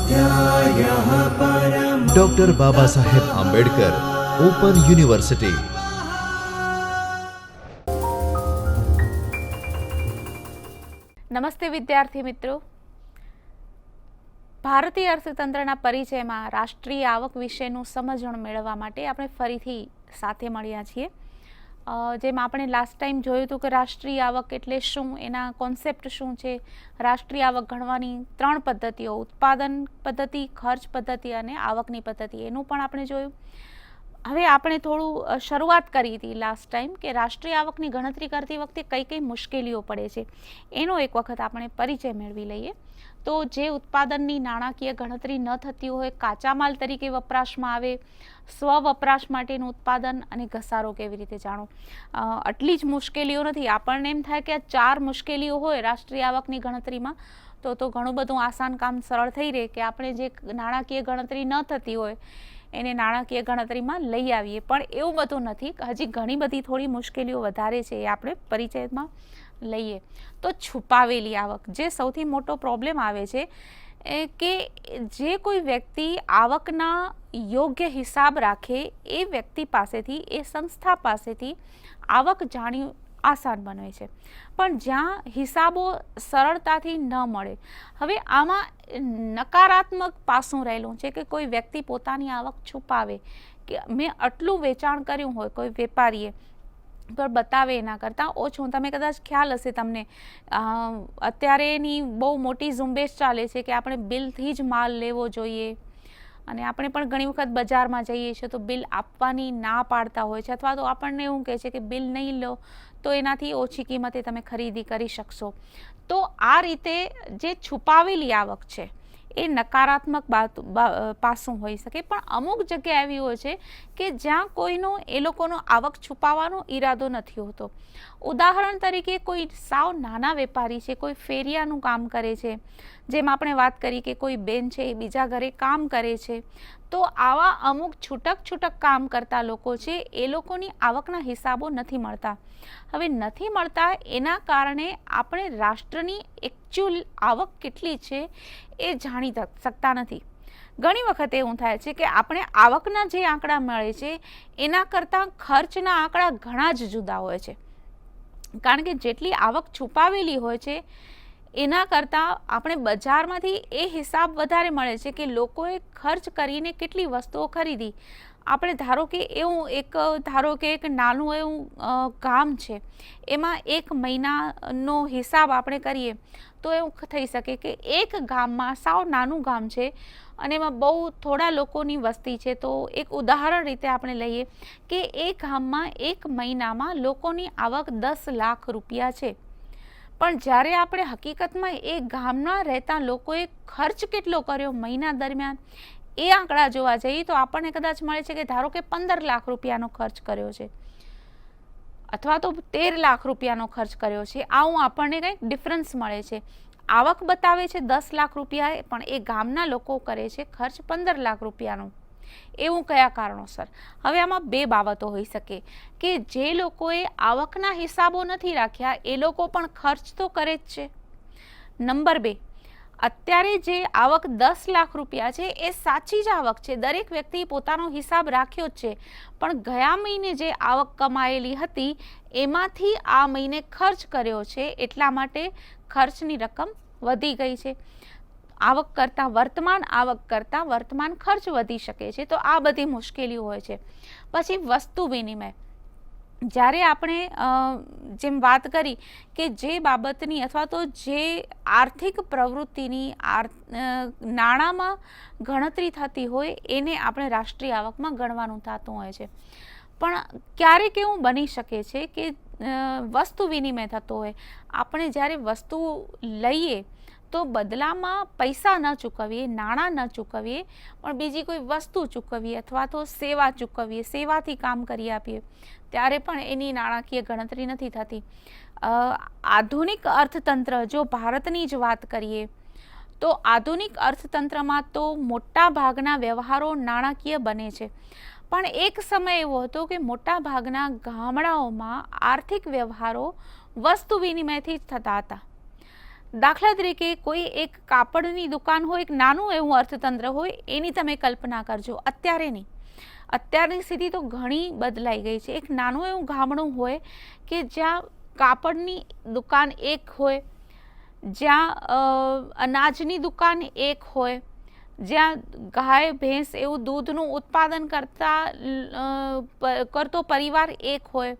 स्वाध्यायः परमः। Doctor Baba Saheb Ambedkar open university. નમસ્તે વિદ્યાર્થી મિત્રો, ભારતીય અર્થતંત્રના પરિચયમાં રાષ્ટ્રીય આવક વિશેનું સમજણ મેળવવા માટે આપણે ફરીથી સાથે મળ્યા છીએ। જેમ આપણે લાસ્ટ ટાઈમ જોયું હતું કે રાષ્ટ્રીય આવક એટલે શું, એના કોન્સેપ્ટ શું છે, રાષ્ટ્રીય આવક ગણવાની ત્રણ પદ્ધતિઓ, ઉત્પાદન પદ્ધતિ, ખર્ચ પદ્ધતિ અને આવકની પદ્ધતિ, એનું પણ આપણે જોયું। હવે આપણે થોડું શરૂઆત કરી હતી લાસ્ટ ટાઈમ કે રાષ્ટ્રીય આવકની ગણતરી કરતી વખતે કઈ કઈ મુશ્કેલીઓ પડે છે એનો એક વખત આપણે પરિચય મેળવી લઈએ। તો જે ઉત્પાદનની નાણાકીય ગણતરી ન થતી હોય, કાચા માલ તરીકે વપરાશમાં આવે, સ્વ વપરાશ માટેનું ઉત્પાદન અને ઘસારો કેવી રીતે જાણો, આટલી જ મુશ્કેલીઓ નથી। આપણને એમ થાય કે આ ચાર મુશ્કેલીઓ હોય રાષ્ટ્રીય આવકની ગણતરીમાં તો ઘણું બધું આસાન કામ સરળ થઈ રહે કે આપણે જે નાણાકીય ગણતરી ન થતી હોય એને નાણાકીય ગણતરીમાં લઈ આવીએ, પણ એવું બધું નથી। હજી ઘણી બધી થોડી મુશ્કેલીઓ વધારે છે, એ આપણે પરિચયમાં લઈએ। તો છુપાવેલી આવક, જે સૌથી મોટો પ્રોબ્લેમ આવે છે કે જે કોઈ વ્યક્તિ આવકના યોગ્ય હિસાબ રાખે એ વ્યક્તિ પાસેથી, એ સંસ્થા પાસેથી આવક જાણવી આસાન બને છે, પણ જ્યાં હિસાબો સરળતાથી ન મળે। હવે આમાં નકારાત્મક પાસું રહેલું છે કે કોઈ વ્યક્તિ પોતાની આવક છુપાવે કે મેં આટલું વેચાણ કર્યું હોય, કોઈ વેપારીએ પર બતાવે એના કરતાં ઓછું। તમે કદાચ ખ્યાલ હશે તમને, અત્યારે એની બહુ મોટી ઝુંબેશ ચાલે છે કે આપણે બિલથી જ માલ લેવો જોઈએ, અને આપણે પણ ઘણી વખત બજારમાં જઈએ છીએ તો બિલ આપવાની ના પાડતા હોય છે, અથવા તો આપણને એવું કહે છે કે બિલ નહીં લો તો એનાથી ઓછી કિંમતે તમે ખરીદી કરી શકશો। તો આ રીતે જે છુપાવેલી આવક છે એ નકારાત્મક પાસું હોઈ શકે, પણ અમુક જગ્યા એવી હોય છે કે જ્યાં કોઈનો એ લોકોનો આવક છુપાવવાનો ઈરાદો નથી હોતો। ઉદાહરણ તરીકે કોઈ સાવ નાના વેપારી છે, કોઈ ફેરિયાનું કામ કરે છે, જેમ આપણે વાત કરી કે કોઈ બેન છે એ બીજા ઘરે કામ કરે છે, તો આવા અમુક છૂટક કામ કરતા લોકો છે એ લોકોની આવકના હિસાબો નથી મળતા। હવે નથી મળતા એના કારણે આપણે રાષ્ટ્રની એકચ્યુઅલ આવક કેટલી છે એ જાણી શકતા નથી। ઘણી વખત એવું થાય છે કે આપણે આવકના જે આંકડા મળે છે એના કરતાં ખર્ચના આંકડા ઘણા જ જુદા હોય છે, કારણ કે જેટલી આવક છુપાવેલી હોય છે એના કરતાં આપણે બજારમાંથી એ હિસાબ વધારે મળે છે કે લોકોએ ખર્ચ કરીને કેટલી વસ્તુઓ ખરીદી। આપણે ધારો કે એક નાનું એવું ગામ છે, એમાં એક મહિનાનો હિસાબ આપણે કરીએ તો એવું થઈ શકે કે એક ગામમાં, સાવ નાનું ગામ છે અને એમાં બહુ થોડા લોકોની વસ્તી છે, તો એક ઉદાહરણ રીતે આપણે લઈએ કે એ ગામમાં એક મહિનામાં લોકોની આવક 10 લાખ રૂપિયા છે, પણ જ્યારે આપણે હકીકતમાં એ ગામના રહેતા લોકોએ ખર્ચ કેટલો કર્યો મહિના દરમિયાન એ આંકડા જોવા જઈએ તો આપણને કદાચ મળે છે કે ધારો કે 15 લાખ રૂપિયાનો ખર્ચ કર્યો છે, અથવા તો 13 લાખ રૂપિયાનો ખર્ચ કર્યો છે, આવું આપણને કંઈક ડિફરન્સ મળે છે। આવક બતાવે છે 10 લાખ રૂપિયા, પણ એ ગામના લોકો કરે છે ખર્ચ 15 લાખ રૂપિયાનો। એવું કયા કારણોસર? હવે આમાં બે બાબતો હોઈ શકે કે જે લોકોએ આવકના હિસાબો નથી રાખ્યા એ લોકો પણ ખર્ચ તો કરે જ છે। નંબર 2, અત્યારે જે આવક 10 લાખ રૂપિયા છે એ સાચી જ આવક છે, દરેક વ્યક્તિ પોતાનો હિસાબ રાખ્યો જ છે, પણ ગયા મહિને જે આવક કમાયેલી હતી એમાંથી આ મહિને ખર્ચ કર્યો છે, એટલા માટે ખર્ચની રકમ વધી ગઈ છે। આવક કરતાં વર્તમાન ખર્ચ વધી શકે છે, તો આ બધી મુશ્કેલીઓ હોય છે। પછી વસ્તુ વિનિમય, જ્યારે આપણે જેમ વાત કરી કે જે બાબતની અથવા તો જે આર્થિક પ્રવૃત્તિની નાણાંમાં ગણતરી થતી હોય એને આપણે રાષ્ટ્રીય આવકમાં ગણવાનું થતું હોય છે, પણ ક્યારેક એવું બની શકે છે કે વસ્તુ વિનિમય થતો હોય, આપણે જ્યારે વસ્તુ લઈએ તો બદલામાં પૈસા ન ચૂકવીએ, નાણાં ન ચૂકવીએ, પણ બીજી કોઈ વસ્તુ ચૂકવીએ અથવા તો સેવા ચૂકવીએ, સેવાથી કામ કરી આપીએ, ત્યારે પણ એની નાણાકીય ગણતરી નથી થતી। આધુનિક અર્થતંત્ર, જો ભારતની જ વાત કરીએ તો આધુનિક અર્થતંત્રમાં તો મોટા ભાગના વ્યવહારો નાણાકીય બને છે, પણ એક સમય એવો હતો કે મોટા ભાગના ગામડાઓમાં આર્થિક વ્યવહારો વસ્તુ વિનિમયથી જ થતા હતા। દાખલા તરીકે કોઈ એક કાપડની દુકાન હોય, એક નાનું એવું અર્થતંત્ર હોય, એની તમે કલ્પના કરજો. અત્યારે નહીં, અત્યારની સ્થિતિ તો ઘણી બદલાઈ ગઈ છે. એક નાનું એવું ગામડું હોય કે જ્યાં કાપડની દુકાન એક હોય, જ્યાં અનાજની દુકાન એક હોય, જ્યાં ગાય ભેંસ એવું દૂધનું ઉત્પાદન કરતો પરિવાર એક હોય.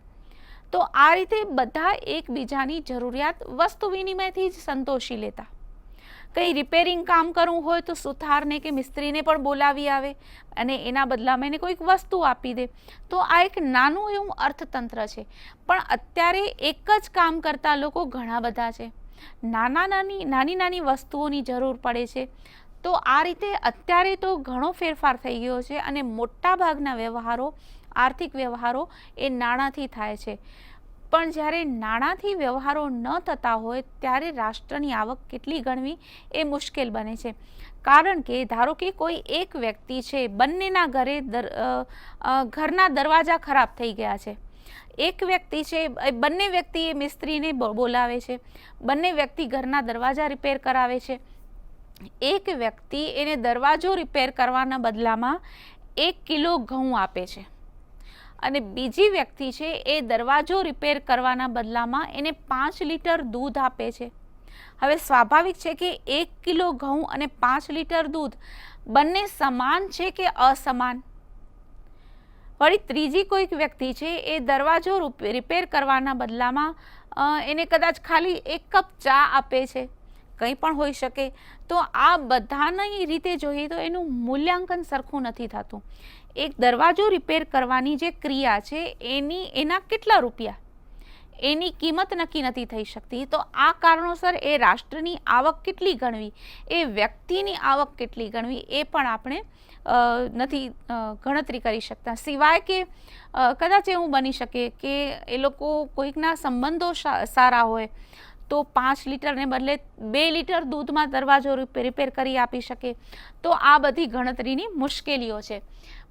તો આ રીતે બધા એકબીજાની જરૂરિયાત વસ્તુ વિનિમયથી જ સંતોષી લેતા. કંઈ રિપેરિંગ કામ કરવું હોય તો સુથારને કે મિસ્ત્રીને પણ બોલાવી આવે અને એના બદલામાં એને કોઈક વસ્તુ આપી દે. તો આ એક નાનું એવું અર્થતંત્ર છે. પણ અત્યારે એક જ કામ કરતા લોકો ઘણા બધા છે. નાની વસ્તુઓની જરૂર પડે છે. તો આ રીતે અત્યારે તો ઘણો ફેરફાર થઈ ગયો છે અને મોટા ભાગના વ્યવહારો, આર્થિક વ્યવહારો એ નાણાંથી થાય છે. પણ જ્યારે નાણાંથી વ્યવહારો ન થતા હોય ત્યારે રાષ્ટ્રની આવક કેટલી ગણવી એ મુશ્કેલ બને છે. કારણ કે ધારો કે કોઈ એક વ્યક્તિ છે, બંનેના ઘરના દરવાજા ખરાબ થઈ ગયા છે. એક વ્યક્તિ છે, બંને વ્યક્તિ એ મિસ્ત્રીને બોલાવે છે, બંને વ્યક્તિ ઘરના દરવાજા રિપેર કરાવે છે. એક વ્યક્તિ એને દરવાજો રિપેર કરવાના બદલામાં 1 કિલો ઘઉં આપે છે અને બીજી વ્યક્તિ છે એ દરવાજો રિપેર કરવાના બદલામાં એને 5 લીટર દૂધ આપે છે. હવે સ્વાભાવિક છે કે 1 કિલો ઘઉં અને 5 લીટર દૂધ બંને સમાન છે કે અસમાન? વળી ત્રીજી કોઈક વ્યક્તિ છે એ દરવાજો રિપેર કરવાના બદલામાં એને કદાચ ખાલી 1 કપ ચા આપે છે, કંઈ પણ હોઈ શકે. તો આ બધાની રીતે જોઈએ તો એનું મૂલ્યાંકન સરખું નથી થતું. એક દરવાજો રિપેર કરવાની જે ક્રિયા છે એના કેટલા રૂપિયા, એની કિંમત નક્કી નથી થઈ શકતી. તો આ કારણોસર એ રાષ્ટ્રની આવક કેટલી ગણવી, એ વ્યક્તિની આવક કેટલી ગણવી એ પણ આપણે નથી ગણતરી કરી શકતા. સિવાય કે કદાચ એવું બની શકે કે એ લોકો કોઈકના સંબંધો સારા હોય તો 5 લીટરને બદલે 2 લીટર દૂધમાં દરવાજો રિપેર કરી આપી શકે. તો આ બધી ગણતરીની મુશ્કેલીઓ છે.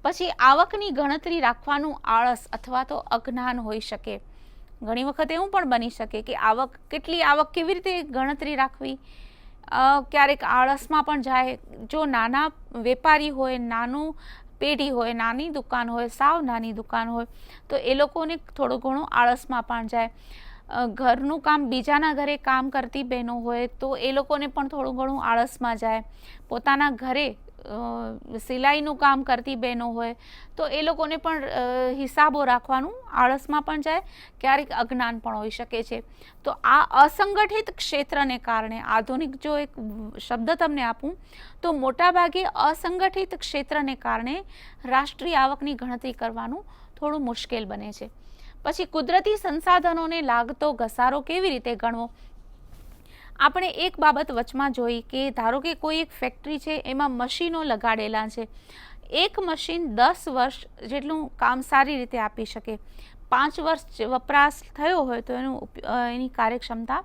પછી આવકની ગણતરી રાખવાનું આળસ અથવા તો અજ્ઞાન હોઈ શકે. ઘણી વખત એવું પણ બની શકે કે કેટલી આવક કેવી રીતે ગણતરી રાખવી, ક્યારેક આળસમાં પણ જાય. જો નાના વેપારી હોય, નાનું પેઢી હોય, નાની દુકાન હોય, સાવ નાની દુકાન હોય, તો એ લોકોને થોડું ઘણું આળસમાં પણ જાય. ઘરનું કામ બીજાના ઘરે કામ કરતી બહેનો હોય તો એ લોકોને પણ થોડું ઘણું આળસમાં જાય. પોતાના ઘરે સિલાઈનું કામ કરતી બહેનો હોય તો એ લોકોને પણ હિસાબો રાખવાનું આળસમાં પણ જાય, ક્યારેક અજ્ઞાન પણ હોઈ શકે છે. તો આ અસંગઠિત ક્ષેત્રને કારણે, આધુનિક જો એક શબ્દ તમને આપું તો મોટાભાગે અસંગઠિત ક્ષેત્રને કારણે રાષ્ટ્રીય આવકની ગણતરી કરવાનું થોડું મુશ્કેલ બને છે. પછી કુદરતી સંસાધનોને લાગતો ઘસારો કેવી રીતે ગણવો? આપણે એક બાબત વચમાં જોઈ કે ધારો કે કોઈ એક ફેક્ટરી છે, એમાં મશીનો લગાડેલા છે. એક મશીન 10 વર્ષ જેટલું કામ સારી રીતે આપી શકે. 5 વર્ષ વપરાશ થયો હોય તો એની કાર્યક્ષમતા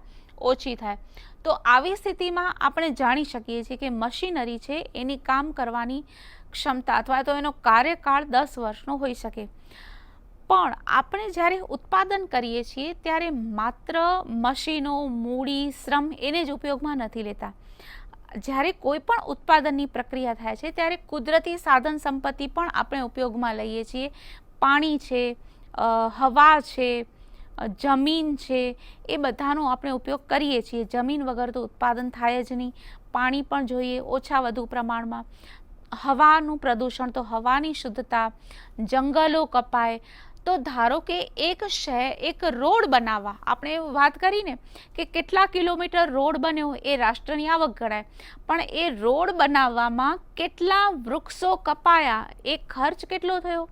ઓછી થાય. તો આવી સ્થિતિમાં આપણે જાણી શકીએ છીએ કે મશીનરી છે એની કામ કરવાની ક્ષમતા અથવા તો એનો કાર્યકાળ 10 વર્ષનો હોઈ શકે. પણ આપણે જ્યારે ઉત્પાદન કરીએ છીએ ત્યારે માત્ર મશીનો, મૂડી, શ્રમ એને જ ઉપયોગમાં નથી લેતા. જ્યારે કોઈ પણ ઉત્પાદનની પ્રક્રિયા થાય છે ત્યારે કુદરતી સાધન સંપત્તિ પણ આપણે ઉપયોગમાં લઈએ છીએ. પાણી છે, હવા છે, જમીન છે, એ બધાનો આપણે ઉપયોગ કરીએ છીએ. જમીન વગર તો ઉત્પાદન થાય જ નહીં. પાણી પણ જોઈએ ઓછા વધુ પ્રમાણમાં. હવાનું પ્રદૂષણ, તો હવાની શુદ્ધતા, જંગલો કપાય. તો ધારો કે એક રોડ બનાવવા, આપણે વાત કરીને કે કેટલા કિલોમીટર રોડ બન્યો એ રાષ્ટ્રની આવક ગણાય. પણ એ રોડ બનાવવામાં કેટલા વૃક્ષો કપાયા, એ ખર્ચ કેટલો થયો,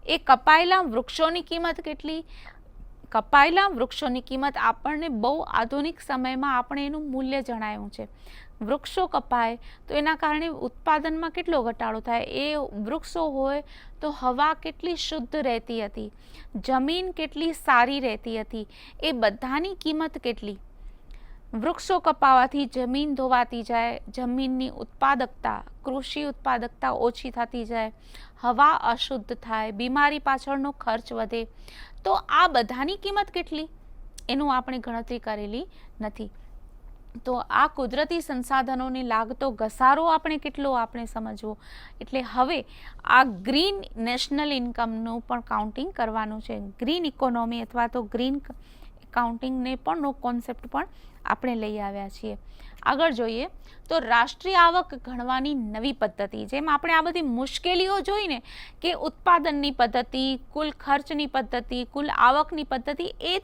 એ કપાયેલા વૃક્ષોની કિંમત કેટલી. કપાયેલા વૃક્ષોની કિંમત આપણને બહુ આધુનિક સમયમાં આપણે એનું મૂલ્ય જણાવ્યું છે. વૃક્ષો કપાય તો એના કારણે ઉત્પાદનમાં કેટલો ઘટાડો થાય. એ વૃક્ષો હોય તો હવા કેટલી શુદ્ધ રહેતી હતી, જમીન કેટલી સારી રહેતી હતી, એ બધાની કિંમત કેટલી. વૃક્ષો કપાવાથી જમીન ધોવાતી જાય, જમીનની ઉત્પાદકતા, કૃષિ ઉત્પાદકતા ઓછી થતી જાય, હવા અશુદ્ધ થાય, બીમારી પાછળનો ખર્ચ વધે. તો આ બધાની કિંમત કેટલી એનું આપણે ગણતરી કરેલી નથી. તો આ કુદરતી સંસાધનોને લાગતો ઘસારો આપણે સમજવો. એટલે હવે આ ગ્રીન નેશનલ ઇન્કમનું પણ કાઉન્ટિંગ કરવાનું છે. ગ્રીન ઇકોનોમી અથવા તો ગ્રીન એકાઉન્ટિંગને પણ નો કોન્સેપ્ટ પણ આપણે લઈ આવ્યા છીએ. આગળ જોઈએ તો રાષ્ટ્રીય આવક ગણવાની નવી પદ્ધતિ. જેમ આપણે આ બધી મુશ્કેલીઓ જોઈને કે ઉત્પાદનની પદ્ધતિ, કુલ ખર્ચની પદ્ધતિ, કુલ આવકની પદ્ધતિ એ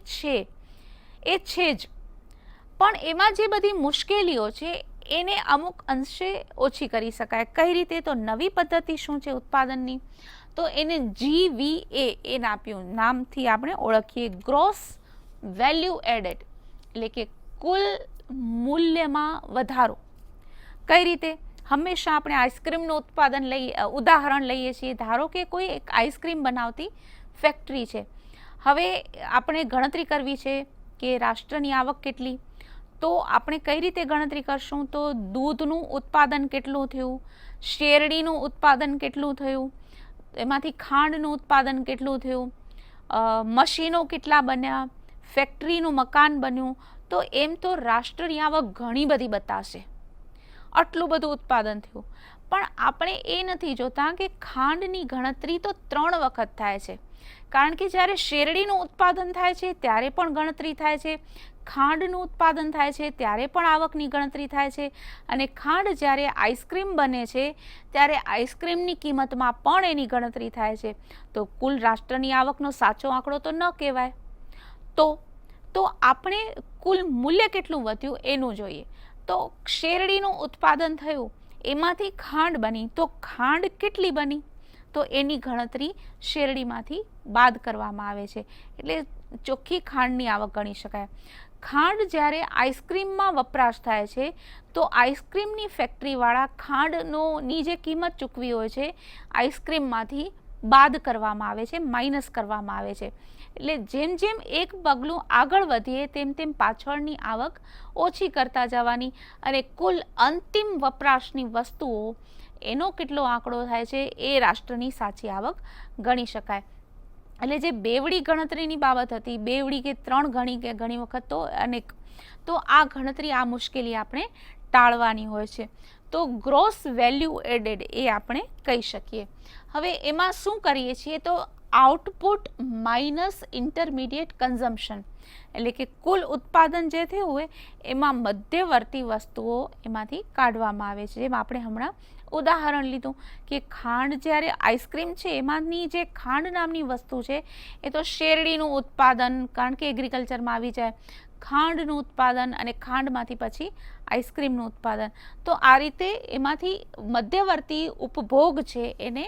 છે જ, પણ એમાં જે બધી મુશ્કેલીઓ છે એને અમુક અંશે ઓછી કરી શકાય. કઈ રીતે? તો નવી પદ્ધતિ શું છે ઉત્પાદનની? તો એને GVA એને આપ્યું, નામથી આપણે ઓળખીએ, ગ્રોસ વેલ્યુ એડેડ, એટલે કે કુલ મૂલ્યમાં વધારો. કઈ રીતે? હંમેશા આપણે આઈસ્ક્રીમનું ઉદાહરણ લઈએ છીએ. ધારો કે કોઈ એક આઈસ્ક્રીમ બનાવતી ફેક્ટરી છે. હવે આપણે ગણતરી કરવી છે કે રાષ્ટ્રની આવક કેટલી, તો આપણે કઈ રીતે ગણતરી કરશું? તો દૂધનું ઉત્પાદન કેટલું થયું, શેરડીનું ઉત્પાદન કેટલું થયું, એમાંથી ખાંડનું ઉત્પાદન કેટલું થયું, મશીનો કેટલા બન્યા, ફેક્ટરીનું મકાન બન્યું, તો એમ તો રાષ્ટ્રની આવક ઘણી બધી બતાવશે, આટલું બધું ઉત્પાદન થયું. પણ આપણે એ નથી જોતા કે ખાંડની ગણતરી તો 3 વખત થાય છે. કારણ કે જ્યારે શેરડીનું ઉત્પાદન થાય છે ત્યારે પણ ગણતરી થાય છે, ખાંડનું ઉત્પાદન થાય છે ત્યારે પણ આવકની ગણતરી થાય છે, અને ખાંડ જ્યારે આઈસ્ક્રીમ બને છે ત્યારે આઈસ્ક્રીમની કિંમતમાં પણ એની ગણતરી થાય છે. તો કુલ રાષ્ટ્રની આવકનો સાચો આંકડો તો ન કહેવાય. તો આપણે કુલ મૂલ્ય કેટલું વધ્યું એનું જોઈએ. તો શેરડીનું ઉત્પાદન થયું, એમાંથી ખાંડ બની, તો ખાંડ કેટલી બની? તો એની ગણતરી શેરડીમાંથી બાદ કરવામાં આવે છે, એટલે ચોખ્ખી ખાંડની આવક ગણી શકાય. ખાંડ જ્યારે આઈસ્ક્રીમમાં વપરાશ થાય છે તો આઈસ્ક્રીમની ફેક્ટરીવાળા ખાંડની જે કિંમત ચૂકવી હોય છે આઈસ્ક્રીમમાંથી બાદ કરવામાં આવે છે, માઇનસ કરવામાં આવે છે. એટલે જેમ જેમ એક પગલું આગળ વધીએ તેમ પાછળની આવક ઓછી કરતા જવાની, અને કુલ અંતિમ વપરાશની વસ્તુઓ એનો કેટલો આંકડો થાય છે એ રાષ્ટ્રની સાચી આવક ગણી શકાય. એટલે જે બેવડી ગણતરીની બાબત હતી, બેવડી કે 3 ગણી કે ઘણી વખત તો અનેક, તો આ ગણતરી, આ મુશ્કેલી આપણે ટાળવાની હોય છે. તો ગ્રોસ વેલ્યુ એડેડ એ આપણે કહી શકીએ. હવે એમાં શું કરીએ છીએ? તો આઉટપુટ માઇનસ ઇન્ટરમીડિયેટ કન્ઝમ્પશન, એટલે કે કુલ ઉત્પાદન જે થયું હોય એમાં મધ્યવર્તી વસ્તુઓ એમાંથી કાઢવામાં આવે છે. જેમ આપણે હમણાં ઉદાહરણ લીધું કે ખાંડ, જ્યારે આઈસ્ક્રીમ છે એમાંની જે ખાંડ નામની વસ્તુ છે એ તો શેરડીનું ઉત્પાદન, કારણ કે એગ્રીકલ્ચરમાં આવી જાય, ખાંડનું ઉત્પાદન, અને ખાંડમાંથી પછી આઈસ્ક્રીમનું ઉત્પાદન. તો આ રીતે એમાંથી મધ્યવર્તી ઉપભોગ છે એને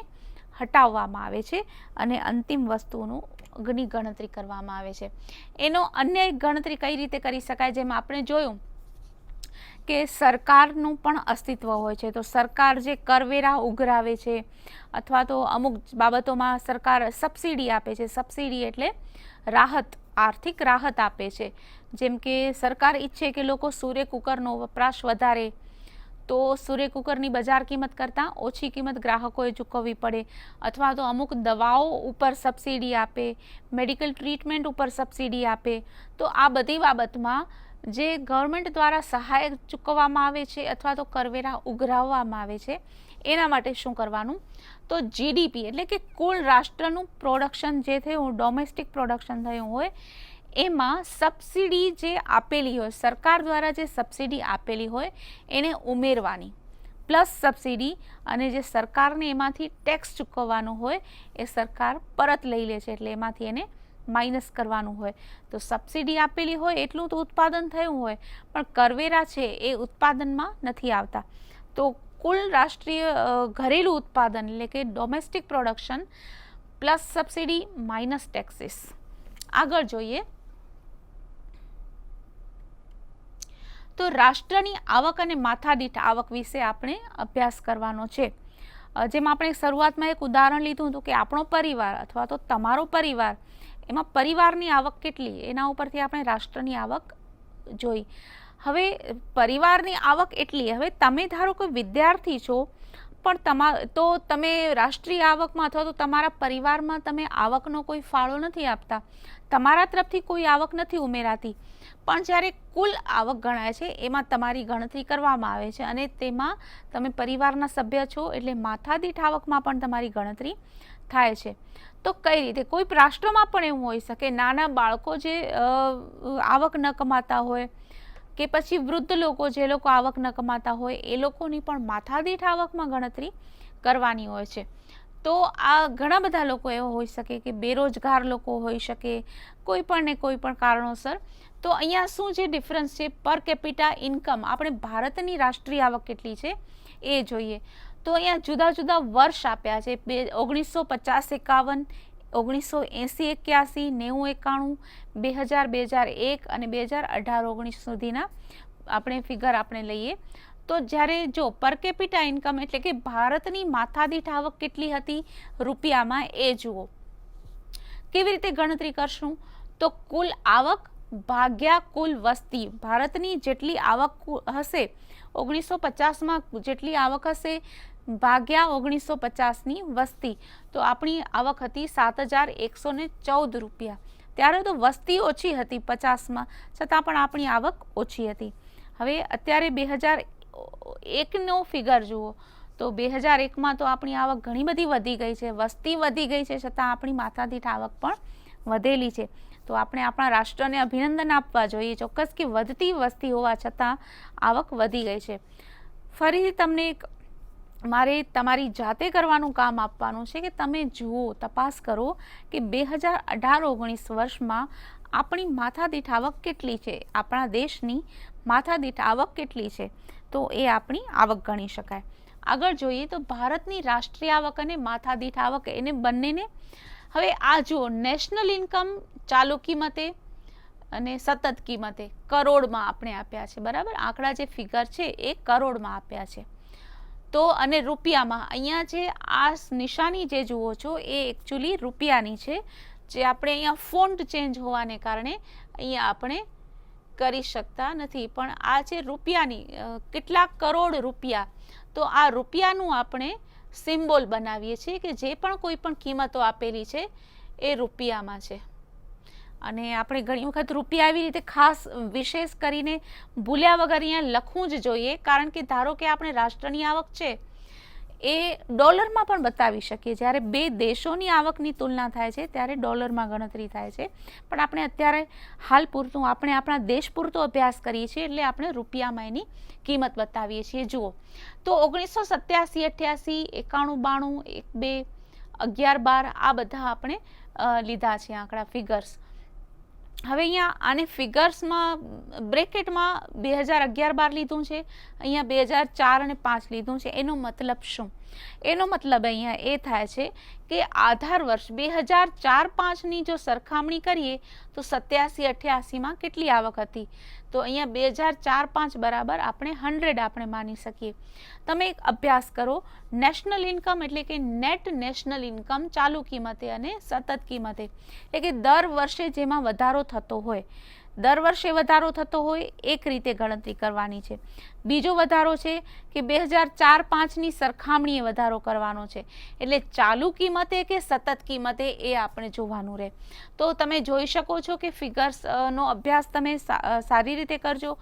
હટાવવામાં આવે છે અને અંતિમ વસ્તુની ગણતરી કરવામાં આવે છે. એનો અન્ય એક ગણતરી કઈ રીતે કરી શકાય? જેમ આપણે જોયું કે સરકારનું પણ અસ્તિત્વ હોય છે. તો સરકાર જે કરવેરા ઉઘરાવે છે અથવા તો અમુક બાબતોમાં સરકાર સબસિડી આપે છે. સબસિડી એટલે રાહત, આર્થિક રાહત આપે છે. જેમ કે સરકાર ઈચ્છે કે લોકો સૂર્ય કુકરનો વપરાશ વધારે, તો સૂર્ય કુકરની બજાર કિંમત કરતાં ઓછી કિંમત ગ્રાહકોએ ચૂકવવી પડે, અથવા તો અમુક દવાઓ ઉપર સબસિડી આપે, મેડિકલ ટ્રીટમેન્ટ ઉપર સબસિડી આપે. તો આ બધી બાબતમાં જે ગવર્મેન્ટ દ્વારા સહાય ચૂકવવામાં આવે છે અથવા તો કરવેરા ઉઘરાવવામાં આવે છે, એના માટે શું કરવાનું? તો GDP એટલે કે કુલ રાષ્ટ્રનું પ્રોડક્શન જે થયું, ડોમેસ્ટિક પ્રોડક્શન થયું હોય, એમાં સબસિડી જે આપેલી હોય, સરકાર દ્વારા જે સબસિડી આપેલી હોય એને ઉમેરવાની, પ્લસ સબસિડી, અને જે સરકારને એમાંથી ટેક્સ ચૂકવવાનો હોય એ સરકાર પરત લઈ લે છે, એટલે એમાંથી એને માઇનસ કરવાનું હોય. તો સબસિડી આપેલી હોય એટલું તો ઉત્પાદન થયું હોય, પણ કરવેરા છે એ ઉત્પાદનમાં નથી આવતા. તો કુલ રાષ્ટ્રીય ઘરેલું ઉત્પાદન એટલે કે domestic production plus subsidy minus taxes. આગળ જોઈએ તો રાષ્ટ્રની આવક અને માથાદીઠ આવક વિશે આપણે અભ્યાસ કરવાનો છે. જેમ આપણે શરૂઆતમાં એક ઉદાહરણ લીધું હતું કે આપણો પરિવાર અથવા તો તમારો પરિવાર, એમાં પરિવારની આવક કેટલી, એના ઉપરથી આપણે રાષ્ટ્રની આવક જોઈ. હવે પરિવારની આવક એટલી, હવે તમે ધારો કે વિદ્યાર્થી છો, પણ તો તમે રાષ્ટ્રીય આવકમાં અથવા તો તમારા પરિવારમાં તમે આવકનો કોઈ ફાળો નથી આપતા, તમારા તરફથી કોઈ આવક નથી ઉમેરાતી, પણ જ્યારે કુલ આવક ગણાય છે એમાં તમારી ગણતરી કરવામાં આવે છે અને તેમાં તમે પરિવારના સભ્ય છો એટલે માથાદીઠ આવકમાં પણ તમારી ગણતરી થાય છે. તો કઈ રીતે? કોઈ રાષ્ટ્રમાં પણ એવું હોઈ શકે, નાના બાળકો જે આવક ન કમાતા હોય કે પછી વૃદ્ધ લોકો જે લોકો આવક ન કમાતા હોય એ લોકોની પણ માથાદીઠ આવકમાં ગણતરી કરવાની હોય છે. તો આ ઘણા બધા લોકો એવા હોઈ શકે કે બેરોજગાર લોકો હોઈ શકે, કોઈ પણ ને કોઈ પણ કારણોસર. તો અહીંયા શું જે ડિફરન્સ છે, પર કેપિટા ઇન્કમ, આપણે ભારતની રાષ્ટ્રીય આવક કેટલી છે એ જોઈએ. તો અહીંયા જુદા જુદા વર્ષ આપ્યા છે, 1950-51, 1980-81, 90-91, 2000-2001 અને 2018-19 સુધીના આપણે ફિગર આપણે લઈએ. તો જ્યારે જો પર કેપિટા ઇન્કમ એટલે કે ભારતની માથાદીઠ આવક કેટલી હતી રૂપિયામાં એ જુઓ. કેવી રીતે ગણતરી કરશું? તો કુલ આવક ભાગ્યા કુલ વસ્તી. ભારતની જેટલી આવક હશે 1950માં જેટલી આવક હશે ભાગ્યા 1950ની વસ્તી, તો આપણી આવક હતી 7114 રૂપિયા. ત્યારે તો વસ્તી ઓછી હતી 50માં, છતાં પણ આપણી આવક ઓછી હતી. હવે અત્યારે 2001નો ફિગર જુઓ તો 2001માં તો આપણી આવક ઘણી બધી વધી ગઈ છે, વસ્તી વધી ગઈ છે, છતાં આપણી માથાદીઠ આવક પણ વધેલી છે. તો આપણે આપણા રાષ્ટ્રને અભિનંદન આપવા જોઈએ ચોક્કસ કે વધતી વસ્તી હોવા છતાં આવક વધી ગઈ છે. ફરીથી તમને મારે તમારી જાતે કરવાનું કામ આપવાનું છે કે તમે જુઓ, તપાસ કરો કે 2018-19 વર્ષમાં આપણી માથાદીઠ આવક કેટલી છે, આપણા દેશની માથાદીઠ આવક કેટલી છે, તો એ આપણી આવક ગણી શકાય. આગળ જોઈએ તો ભારતની રાષ્ટ્રીય આવક અને માથાદીઠ આવક એને બંનેને હવે આ જુઓ, નેશનલ ઇન્કમ ચાલુ કિંમતે અને સતત કિંમતે કરોડમાં આપણે આપ્યા છે, બરાબર. આંકડા જે ફિગર છે એ કરોડમાં આપ્યા છે. તો અને રૂપિયામાં અહીંયા જે આ નિશાની જે જુઓ છો એ એકચ્યુઅલી રૂપિયાની છે, જે આપણે અહીંયા ફોન્ટ ચેન્જ હોવાને કારણે અહીંયા આપણે કરી શકતા નથી, પણ આ છે રૂપિયાની કેટલાક કરોડ રૂપિયા. તો આ રૂપિયાનું આપણે સિમ્બોલ બનાવીએ છીએ કે જે પણ કોઈ પણ કિંમતો આપેલી છે એ રૂપિયામાં છે. અને આપણે ઘણી વખત રૂપિયા આવી રીતે ખાસ વિશેષ કરીને ભૂલ્યા વગર અહીંયા લખવું જ જોઈએ, કારણ કે ધારો કે આપણે રાષ્ટ્રની આવક છે એ ડોલરમાં પણ બતાવી શકીએ. જ્યારે બે દેશોની આવકની તુલના થાય છે ત્યારે ડોલરમાં ગણતરી થાય છે, પણ આપણે અત્યારે હાલ પૂરતું આપણે આપણા દેશ પૂરતો અભ્યાસ કરીએ છીએ એટલે આપણે રૂપિયામાં એની કિંમત બતાવીએ છીએ. જુઓ તો 1987, 88, 91, 92, 1, 2, 11, 12 આ બધા આપણે લીધા છે આંકડા, ફિગર્સ. હવે અહીંયા આને ફિગર્સમાં બ્રેકેટમાં 2011-12 લીધું છે, અહીંયા 2004 અને 5 લીધું છે. એનો મતલબ શું? એનો મતલબ અહીંયા એ થાય છે કે આધાર વર્ષ 2004-5ની જો સરખામણી કરીએ તો 87-88માં કેટલી આવક હતી, તો અહીંયા 2004-5 બરાબર આપણે 100 આપણે માની શકીએ. તમે એક અભ્યાસ કરો, નેશનલ ઇન્કમ એટલે કે નેટ નેશનલ ઇન્કમ ચાલુ કિંમતે અને સતત કિંમતે, એટલે કે દર વર્ષે જેમાં વધારો થતો હોય, દર વર્ષે વધારો થતો હોય એક રીતે ગણતરી કરવાની છે. બીજો વધારો છે કે 2004-5ની સરખામણીએ વધારો કરવાનો છે, એટલે ચાલુ કિંમતે કે સતત કિંમતે એ આપણે જોવાનું રહે. તો તમે જોઈ શકો છો કે ફિગર્સનો અભ્યાસ તમે સારી રીતે કરજો.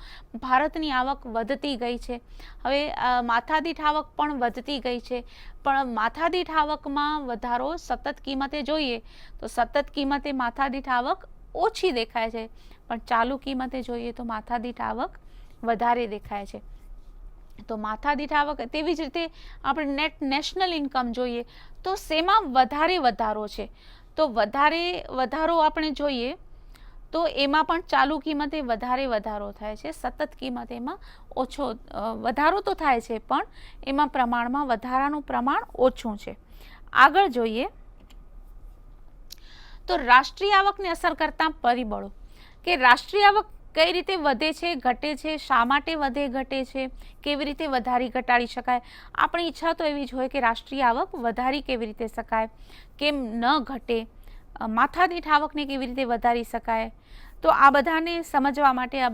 ભારતની આવક વધતી ગઈ છે, હવે માથાદીઠ આવક પણ વધતી ગઈ છે, પણ માથાદીઠ આવકમાં વધારો સતત કિંમતે જોઈએ તો સતત કિંમતે માથાદીઠ આવક ઓછી દેખાય છે, પણ ચાલુ કિંમતે જોઈએ તો માથાદીઠ આવક વધારે દેખાય છે. તો માથાદીઠ આવક, તેવી જ રીતે આપણે નેટ નેશનલ ઇન્કમ જોઈએ તો શેમાં વધારે વધારો છે, તો વધારો આપણે જોઈએ તો એમાં પણ ચાલુ કિંમતે વધારે વધારો થાય છે, સતત કિંમતેમાં ઓછો વધારો તો થાય છે પણ એમાં પ્રમાણમાં વધારાનું પ્રમાણ ઓછું છે. આગળ જોઈએ તો રાષ્ટ્રીય આવકને અસર કરતા પરિબળો, કે રાષ્ટ્રીય આવક કઈ રીતે વધે છે, ઘટે છે, શા માટે વધે ઘટે છે, કેવી રીતે વધારી ઘટાડી શકાય. આપણી ઈચ્છા તો એવી જ હોય કે રાષ્ટ્રીય આવક વધારી કેવી રીતે શકાય, કેમ ન ઘટે, માથાદીઠ આવકને કેવી રીતે વધારી શકાય. તો આ બધાને સમજવા માટે, આ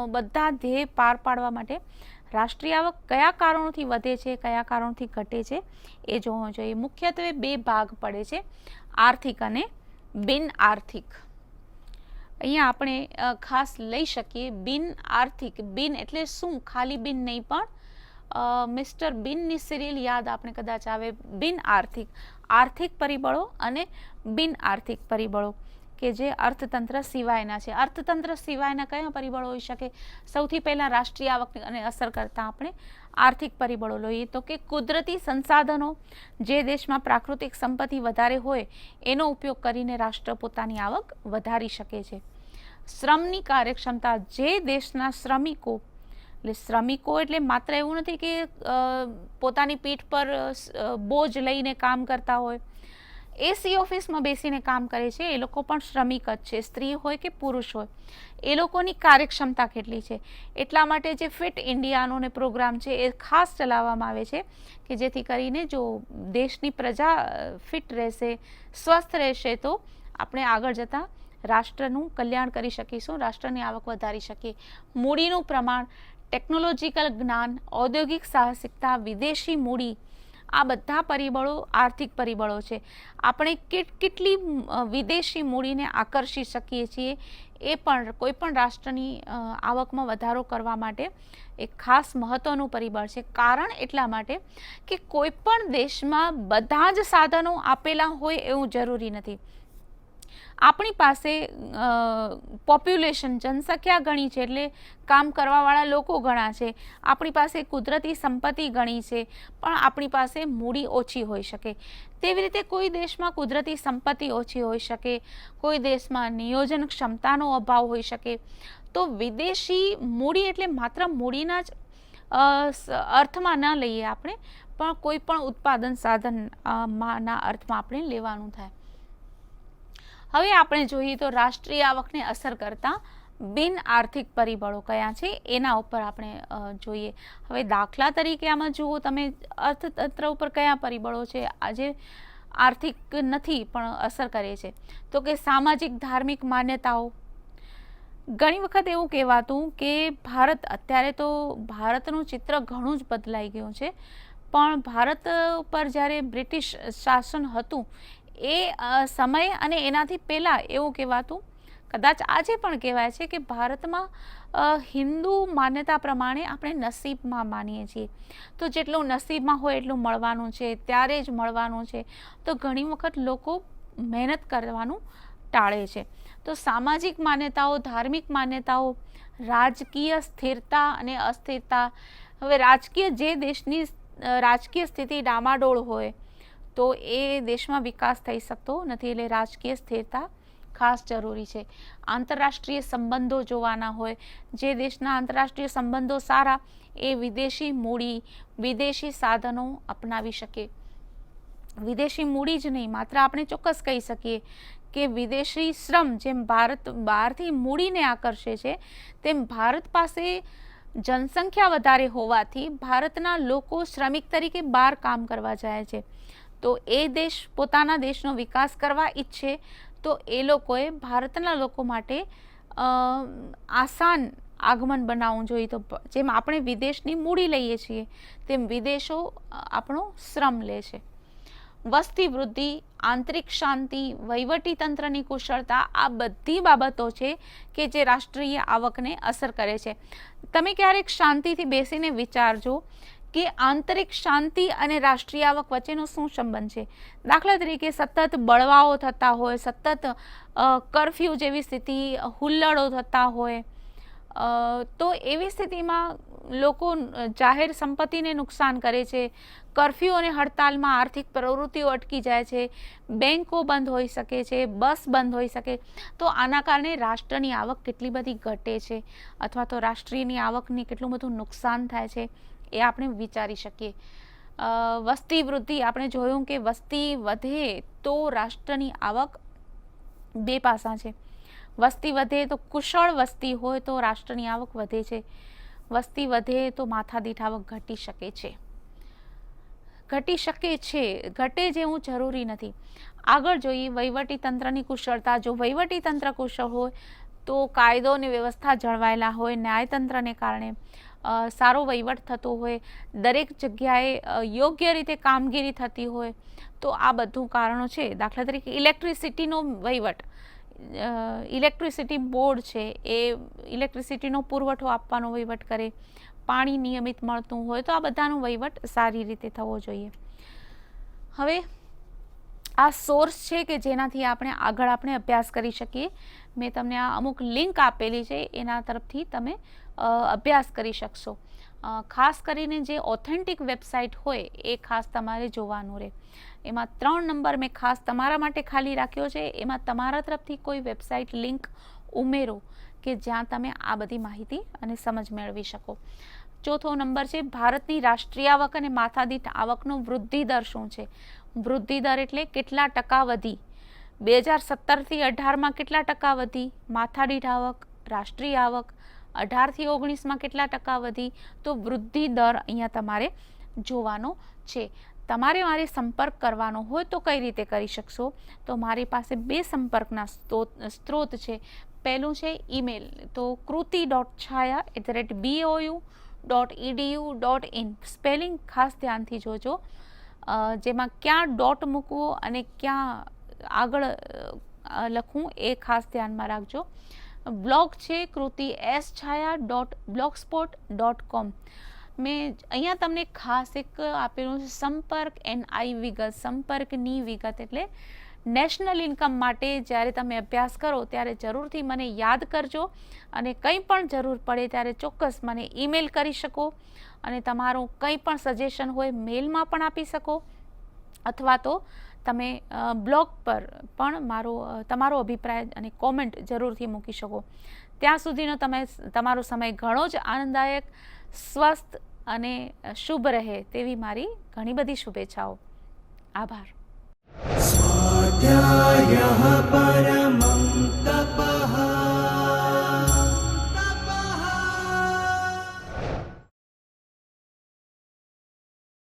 બધા ધ્યેય પાર પાડવા માટે રાષ્ટ્રીય આવક કયા કારણોથી વધે છે, કયા કારણોથી ઘટે છે એ જોવું જોઈએ. મુખ્યત્વે બે ભાગ પડે છે, આર્થિક અને બિન આર્થિક. અહીંયા આપણે ખાસ લઈ શકીએ બિન આર્થિક. બિન એટલે શું? ખાલી બિન નહીં, પણ મિસ્ટર બિનની સિરિયલ યાદ આપણે કદાચ આવે. બિન આર્થિક, આર્થિક પરિબળો અને બિન આર્થિક પરિબળો કે જે અર્થતંત્ર સિવાયના છે. અર્થતંત્ર સિવાયના કયા પરિબળો હોઈ શકે? સૌથી પહેલાં રાષ્ટ્રીય આવકને અને અસર કરતા આપણે આર્થિક પરિબળો લઈએ તો કે કુદરતી સંસાધનો, જે દેશમાં પ્રાકૃતિક સંપત્તિ વધારે હોય એનો ઉપયોગ કરીને રાષ્ટ્ર પોતાની આવક વધારી શકે છે. શ્રમની કાર્યક્ષમતા, જે દેશના શ્રમિકો, એટલે શ્રમિકો એટલે માત્ર એવું નથી કે પોતાની પીઠ પર બોજ લઈને કામ કરતા હોય, એસી ઓફિસમાં બેસીને કામ કરે છે, એ લોકો પણ શ્રમિક જ છે, સ્ત્રી હોય કે પુરુષ હોય. એ લોકોની કાર્યક્ષમતા કેટલી છે, એટલા માટે જે ફિટ ઇન્ડિયાનો ને પ્રોગ્રામ છે એ ખાસ ચલાવવામાં આવે છે કે જેથી કરીને જો દેશની પ્રજા ફિટ રહેશે, સ્વસ્થ રહેશે તો આપણે આગળ જતાં રાષ્ટ્રનું કલ્યાણ કરી શકીશું, રાષ્ટ્રની આવક વધારી શકીએ. મૂડીનું પ્રમાણ, ટેકનોલોજીકલ જ્ઞાન, ઔદ્યોગિક સાહસિકતા, વિદેશી મૂડી, આ બધા પરિબળો આર્થિક પરિબળો છે. આપણે કેટલી વિદેશી મૂડીને આકર્ષી શકીએ છીએ એ પણ કોઈ પણ રાષ્ટ્રની આવકમાં વધારો કરવા માટે એક ખાસ મહત્વનું પરિબળ છે. કારણ એટલા માટે કે કોઈ પણ દેશમાં બધા જ સાધનો આપેલા હોય એવું જરૂરી નથી. આપણી પાસે પોપ્યુલેશન, જનસંખ્યા ઘણી છે, એટલે કામ કરવાવાળા લોકો ઘણા છે, આપણી પાસે કુદરતી સંપત્તિ ઘણી છે, પણ આપણી પાસે મૂડી ઓછી હોઈ શકે. તેવી રીતે કોઈ દેશમાં કુદરતી સંપત્તિ ઓછી હોઈ શકે, કોઈ દેશમાં નિયોજન ક્ષમતાનો અભાવ હોઈ શકે. તો વિદેશી મૂડી એટલે માત્ર મૂડીના જ અર્થમાં ન લઈએ આપણે, પણ કોઈ પણ ઉત્પાદન સાધનના અર્થમાં આપણે લેવાનું થાય. હવે આપણે જોઈએ તો રાષ્ટ્રીય આવકને અસર કરતા બિન આર્થિક પરિબળો કયા છે એના ઉપર આપણે જોઈએ. હવે દાખલા તરીકે આમાં જુઓ તમે, અર્થતંત્ર ઉપર કયા પરિબળો છે આજે આર્થિક નથી પણ અસર કરે છે, તો કે સામાજિક ધાર્મિક માન્યતાઓ. ઘણી વખત એવું કહેવાતું કે ભારત, અત્યારે તો ભારતનું ચિત્ર ઘણું જ બદલાઈ ગયું છે, પણ ભારત ઉપર જ્યારે બ્રિટિશ શાસન હતું એ સમય અને એનાથી પહેલાં એવું કહેવાતું, કદાચ આજે પણ કહેવાય છે કે ભારતમાં હિન્દુ માન્યતા પ્રમાણે આપણે નસીબમાં માનીએ છીએ, તો જેટલું નસીબમાં હોય એટલું મળવાનું છે, ત્યારે જ મળવાનું છે. તો ઘણી વખત લોકો મહેનત કરવાનું ટાળે છે. તો સામાજિક માન્યતાઓ, ધાર્મિક માન્યતાઓ, રાજકીય સ્થિરતા અને અસ્થિરતા. હવે જે દેશની રાજકીય સ્થિતિ ડામાડોળ હોય તો એ દેશમાં વિકાસ થઈ શકતો નથી, એટલે રાજકીય સ્થિરતા ખાસ જરૂરી છે. આંતરરાષ્ટ્રીય સંબંધો જોવાના હોય, જે દેશના આંતરરાષ્ટ્રીય સંબંધો સારા એ વિદેશી મૂડી, વિદેશી સાધનો અપનાવી શકે. વિદેશી મૂડી જ નહીં, માત્ર આપણે ચોક્કસ કહી શકીએ કે વિદેશી શ્રમ જેમ ભારત બહારથી મૂડીને આકર્ષે છે, તેમ ભારત પાસે જનસંખ્યા વધારે હોવાથી ભારતના લોકો શ્રમિક તરીકે બહાર કામ કરવા જાય છે. તો એ દેશ પોતાના દેશનો વિકાસ કરવા ઈચ્છે તો એ લોકોએ ભારતના લોકો માટે આસાન આગમન બનાવવું જોઈએ. તો જેમ આપણે વિદેશની મૂડી લઈએ છીએ તેમ વિદેશો આપણો શ્રમ લે છે. વસ્તી વૃદ્ધિ, આંતરિક શાંતિ, વહીવટી તંત્રની કુશળતા, આ બધી બાબતો છે કે જે રાષ્ટ્રીય આવકને અસર કરે છે. તમે ક્યારેક શાંતિથી બેસીને વિચારજો કે આંતરિક શાંતિ અને રાષ્ટ્રીય આવક વચ્ચેનો શું સંબંધ છે. દાખલા તરીકે સતત બળવાઓ થતા હોય, સતત કરફ્યુ જેવી સ્થિતિ, હુલ્લડો થતા હોય, તો એવી સ્થિતિમાં લોકો જાહેર સંપત્તિને નુકસાન કરે છે, કરફ્યુ અને હડતાલમાં આર્થિક પ્રવૃત્તિઓ અટકી જાય છે, બેન્કો બંધ હોઈ શકે છે, બસ બંધ હોઈ શકે. તો આના કારણે રાષ્ટ્રની આવક કેટલી બધી ઘટે છે અથવા તો રાષ્ટ્રીયની આવકની કેટલું બધું નુકસાન થાય છે એ આપણે વિચારી શકીએ. વસ્તી વૃદ્ધિ, આપણે જોયું કે વસ્તી વધે તો રાષ્ટ્રની આવક બે પાસા છે. વસ્તી વધે તો કુશળ વસ્તી હોય તો રાષ્ટ્રની આવક વધે છે, વસ્તી વધે તો માથાદીઠ આવક ઘટી શકે છે. ઘટે જેવું જરૂરી નથી. આગળ જોઈએ વહીવટી તંત્રની કુશળતા. જો વહીવટી તંત્ર કુશળ હોય તો કાયદો અને વ્યવસ્થા જળવાયેલા હોય, ન્યાયતંત્રને કારણે સારો વહીવટ થતો હોય, દરેક જગ્યાએ યોગ્ય રીતે કામગીરી થતી હોય, તો આ બધું કારણો છે. દાખલા તરીકે ઇલેક્ટ્રિસિટીનો વહીવટ, ઇલેક્ટ્રિસિટી બોર્ડ છે એ ઇલેક્ટ્રિસિટીનો પુરવઠો આપવાનો વહીવટ કરે, પાણી નિયમિત મળતું હોય, તો આ બધાનો વહીવટ સારી રીતે થવો જોઈએ. હવે આ સોર્સ છે કે જેનાથી આપણે આગળ અભ્યાસ કરી શકીએ. મેં તમને આ અમુક લિંક આપેલી છે, એના તરફથી તમે અભ્યાસ કરી શકશો. ખાસ કરીને જે ઓથેન્ટિક વેબસાઇટ હોય એ ખાસ તમારે જોવાનું રહે. એમાં 3 નંબર મેં ખાસ તમારા માટે ખાલી રાખ્યો છે. એમાં તમારા તરફથી કોઈ વેબસાઇટ લિંક ઉમેરો કે જ્યાં તમે આ બધી માહિતી અને સમજ મેળવી શકો. ચોથો નંબર છે ભારતની રાષ્ટ્રીય આવક અને માથાદીઠ આવકનો વૃદ્ધિ દર શું છે. વૃદ્ધિ દર એટલે કેટલા ટકા વધી, 2017થી 18માં કેટલા ટકા વધી માથાદીઠ આવક, રાષ્ટ્રીય આવક, 18થી 19માં કેટલા ટકા વધી. તો વૃદ્ધિ દર અહીંયા તમારે જોવાનો છે. તમારે મારે સંપર્ક કરવાનો હોય તો કઈ રીતે કરી શકશો? તો મારી પાસે 2 સંપર્કના સ્ત્રોત છે. પહેલું છે ઈમેલ, તો kruti.chhaya@bou.edu.in. સ્પેલિંગ ખાસ ધ્યાનથી જોજો, જેમાં ક્યાં ડોટ મૂકવો અને ક્યાં આગળ લખવું એ ખાસ ધ્યાનમાં રાખજો. બ્લોગ છે kruti.schaya.blogspot.com. મેં અહીંયા તમને ખાસ એક આપેલું છે સંપર્ક NI વિગત, સંપર્કની વિગત એટલે નેશનલ ઇન્કમ માટે જ્યારે તમે અભ્યાસ કરો ત્યારે જરૂરથી મને યાદ કરજો, અને કંઈ પણ જરૂર પડે ત્યારે ચોક્કસ મને ઈમેલ કરી શકો, અને તમારું કંઈ પણ સજેશન હોય મેલમાં પણ આપી શકો, અથવા તો તમે બ્લોગ પર પણ તમારો અભિપ્રાય અને કોમેન્ટ જરૂરથી મૂકી શકો. ત્યાં સુધીનો તમારો સમય ઘણો જ આનંદદાયક, સ્વસ્થ અને શુભ રહે તેવી મારી ઘણી બધી શુભેચ્છાઓ. આભાર. स्वाध्यायः परमं तप